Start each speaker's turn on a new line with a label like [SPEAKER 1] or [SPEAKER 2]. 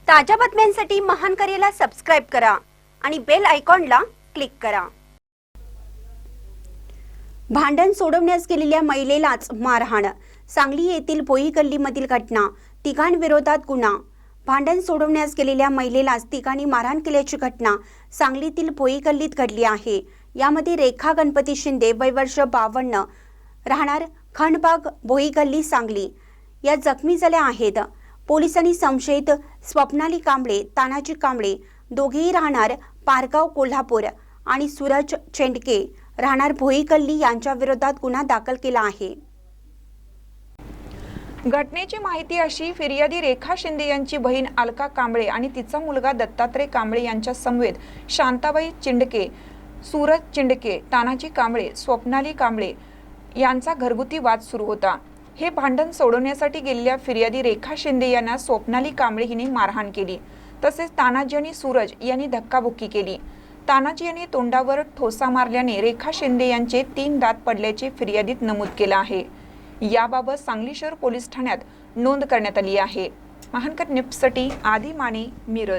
[SPEAKER 1] ताज्या बातम्यांसाठी महान करेला सबस्क्राइब करा आणि बेल आयकॉनला क्लिक करा। भांडण सोडवण्यास गेलेल्या महिलेलाच मारहाण। सांगली येथील भोई गल्लीमधील घटना। तिघांविरोधात गुन्हा। भांडण सोडवण्यास गेलेल्या महिलेलाच तिघांनी मारहाण केल्याची घटना सांगलीतील भोई गल्लीत घडली आहे। यामध्ये रेखा गणपती शिंदे वय वर्ष 52 राहणार खंडबाग भोई गल्ली सांगली या जखमी झाल्या आहेत। पोलिसांनी संशयित स्वप्नाली कांबळे तानाजी कांबळे दोघेही राहणार पारगाव कोल्हापूर आणि सूरज चेंडके राहणार भोई गल्ली यांच्या विरोधात गुन्हा दाखल केला आहे।
[SPEAKER 2] घटनेची माहिती अशी फिर्यादी रेखा शिंदे यांची बहीण अलका कांबळे आणि तिचा मुलगा दत्तात्रय कांबळे यांच्या समवेत शांताबाई चिंडके, सूरज चिंडके, तानाजी कांबळे, स्वप्नाली कांबळे यांचा घरगुती वाद सुरू होता। हे भांडण सोडवण्यासाठी गेलेल्या फिर्यादी रेखा शिंदे यांना स्वप्नाली कांबळे हिने मारहाण केली। तसेच तानाजी आणि सूरज यांनी धक्काबुक्की केली। तानाजी यांनी तोंडावर ठोसा मारल्याने रेखा शिंदे यांचे 3 दात पडल्याचे फिर्यादीत नमूद केले आहे। याबाबत सांगली शहर पोलीस ठाण्यात नोंद करण्यात आली आहे। महानकर न्यूजसाठी आदी माने, मिरज।